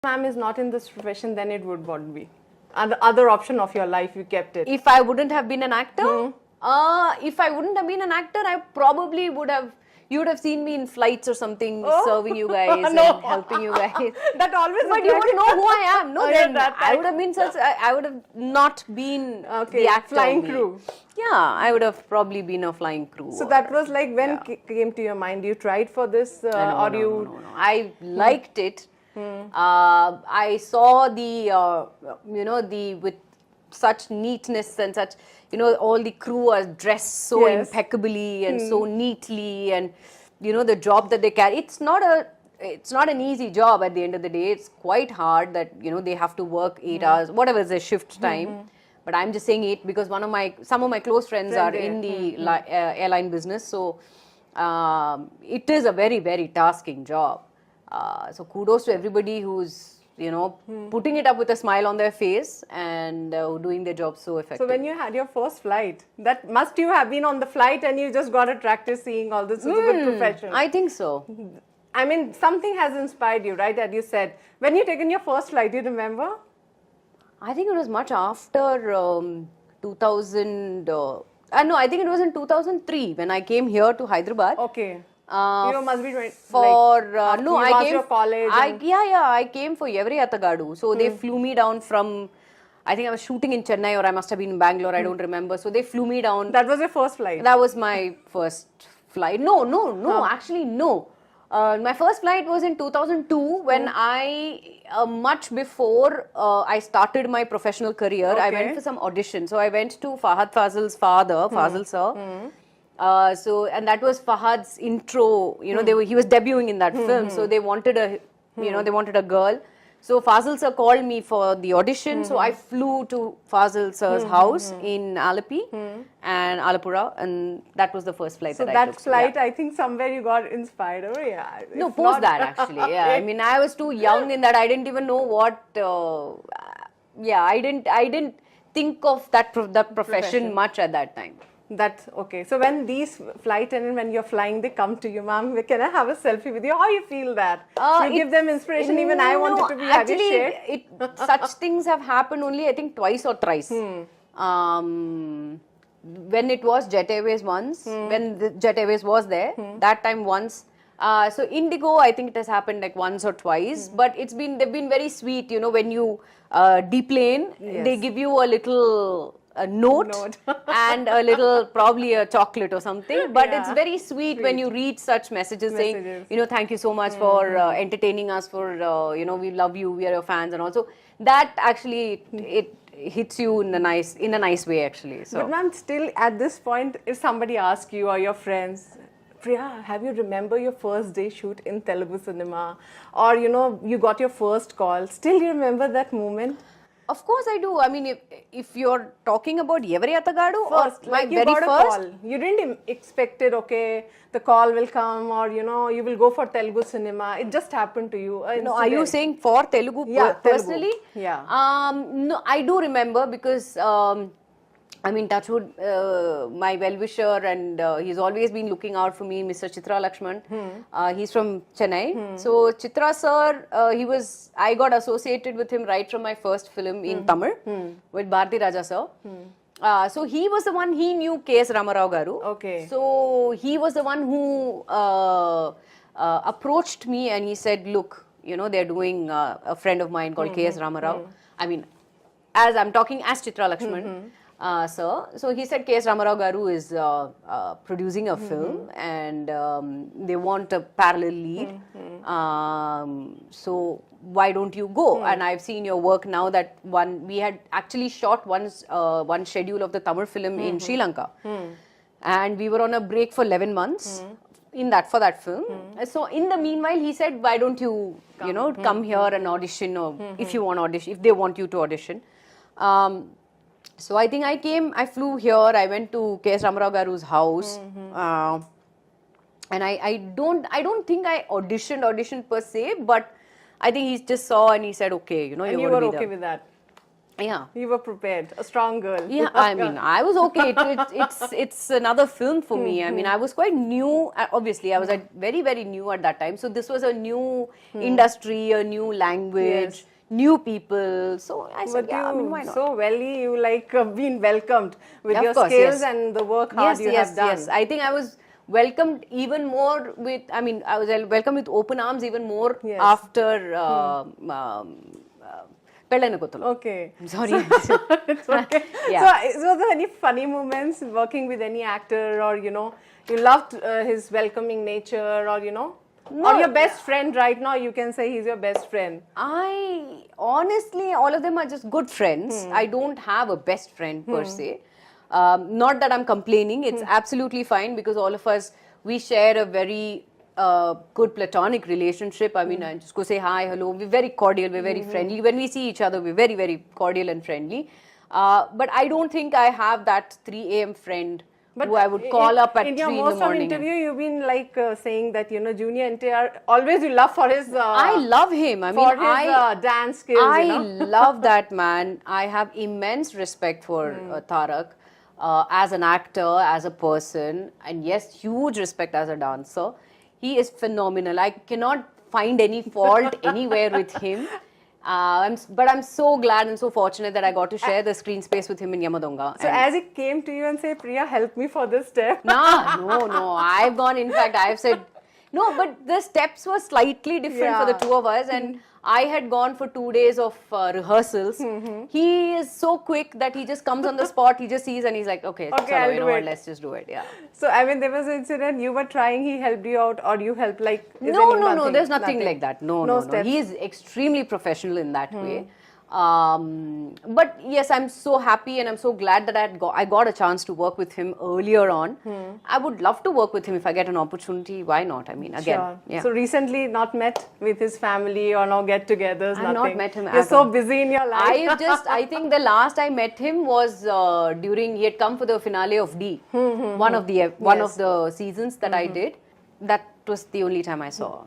ma'am is not in this profession, then it would what be? And the other option of your life, you kept it. If I wouldn't have been an actor, if I wouldn't have been an actor, I probably would have. You would have seen me in flights or something, serving you guys and helping you guys. That always. But you would know who I am. No, then that I would have been such. I would have not been the actor. Flying crew. Yeah, I would have probably been a flying crew. So that was like when came to your mind. You tried for this, No. I Hmm. liked it. I saw the with such neatness and such, all the crew are dressed so impeccably and so neatly, and the job that they carry. It's not an easy job at the end of the day. It's quite hard that they have to work 8 hours, whatever is the shift time. But I'm just saying it because some of my close friends are in the airline business, so it is a very, very tasking job. So kudos to everybody who's putting it up with a smile on their face and doing their job so effectively. So when you had your first flight, that must you have been on the flight and you just got attracted seeing all this. It's a good profession. I think so. I mean, something has inspired you, right? As you said, when you taken your first flight, do you remember? I think it was much after 2000. No, I think it was in 2003 when I came here to Hyderabad. Okay. Must be I came your college. I came for Every Atagadu. So they flew me down from. I think I was shooting in Chennai or I must have been in Bangalore. I don't remember. So they flew me down. That was your first flight. That was my first flight. No. Actually, no. My first flight was in 2002 when much before I started my professional career, I went for some audition. So I went to Fahad Fazil's father, Fazil sir. And that was Fahad's intro. He was debuting in that film. So they wanted a girl. So Fazil sir called me for the audition. So I flew to Fazil sir's house in Alapi and Alapura, and that was the first flight that I took. So that flight, I think somewhere you got inspired. No, post that actually. Yeah, I mean, I was too young in that I didn't even know what. I didn't think of that profession much at that time. That's okay. So when these flight attendants, when you're flying, they come to you, ma'am, can I have a selfie with you? How you feel that? You give them inspiration. Even I wanted to be. Actually, such things have happened only, I think, twice or thrice. When it was Jet Airways once, when the Jet Airways was there, that time once. So Indigo, I think it has happened like once or twice, but they've been very sweet. When you deplane, they give you a little note and a little, probably a chocolate or something, but it's very sweet when you read such messages saying, thank you so much for entertaining us, for we love you, we are your fans, and also that actually it hits you in a nice way actually. So, but ma'am, still at this point, if somebody asks you or your friends, Priya, have you remember your first day shoot in Telugu cinema, or you got your first call? Still, you remember that moment? Of course I do. I mean, if you're talking about Every Atagadu, first, or like you got a call. You didn't expect it, the call will come, or you will go for Telugu cinema. It just happened to you. No, are you saying for Telugu personally? Telugu. Yeah. No, I do remember because touchwood, my well-wisher, and he's always been looking out for me, Mr. Chitra Lakshman. He's from Chennai. So Chitra sir, I got associated with him right from my first film in Tamil with Bharti Raja sir. So he was the one, he knew K.S. Ramarao Garu. Okay. So he was the one who approached me and he said, look, they're doing a friend of mine called K.S. Ramarao. I mean, as I'm talking as Chitra Lakshman. Sir. So he said K.S. Ramarao Garu is producing a film and they want a parallel lead. So why don't you go? And I've seen your work now that we had actually shot one schedule of the Tamil film in Sri Lanka. And we were on a break for 11 months for that film. So in the meanwhile, he said, why don't you, come here and audition, or if you want to audition, if they want you to audition. So I think I flew here, I went to K.S. Ramarao Garu's house, and I don't think I auditioned per se, but I think he just saw and he said, okay, and you were okay with that? Yeah. You were prepared, a strong girl. Yeah, I mean, I was okay. It's another film for me. I mean, I was quite new. Obviously, I was very, very new at that time. So this was a new industry, a new language, new people. So I said, But yeah, I mean, why not? so you like been welcomed with Yeah, your of course, skills yes. and the work hard you have done. Yes. I think I was welcomed even more with, I mean, I was welcomed with open arms even more after Pellaina Kottulu. Okay. Sorry. It's okay. Yeah. So, were there any funny moments working with any actor, or you loved his welcoming nature, or or your best friend right now? You can say he's your best friend. I honestly, all of them are just good friends. I don't have a best friend per se. Not that I'm complaining. It's absolutely fine because all of us, we share a very good platonic relationship. I mean, I just go say hi, hello. We're very cordial. We're very friendly. When we see each other, we're very, very cordial and friendly. But I don't think I have that 3 a.m. friend who I would call up at 3 in the morning. In your most of interview, you've been like saying that Junior NTR always you love for his. I love him. I mean, for his dance skills. I love that man. I have immense respect for Tarak as an actor, as a person, and yes, huge respect as a dancer. He is phenomenal. I cannot find any fault anywhere with him. But I'm so glad and so fortunate that I got to share the screen space with him in Yamadonga. So as he came to you and said, Priya, help me for this step. No. I've gone, in fact, I've said, no, but the steps were slightly different for the two of us. And I had gone for 2 days of rehearsals. He is so quick that he just comes on the spot, he just sees and he's like, okay, I'll do it. Let's just do it. Yeah. So, I mean, there was an incident, you were trying, he helped you out, or you helped, like, No, there's nothing like that. No. Steps. He is extremely professional in that way. But yes, I'm so happy and I'm so glad that I got a chance to work with him earlier on. I would love to work with him if I get an opportunity. Why not? I mean, again. Sure. Yeah. So recently not met with his family or no get-togethers, I've not met him. You're so busy in your life. I think the last I met him was during, he had come for the finale of one of the seasons that I did. That was the only time I saw.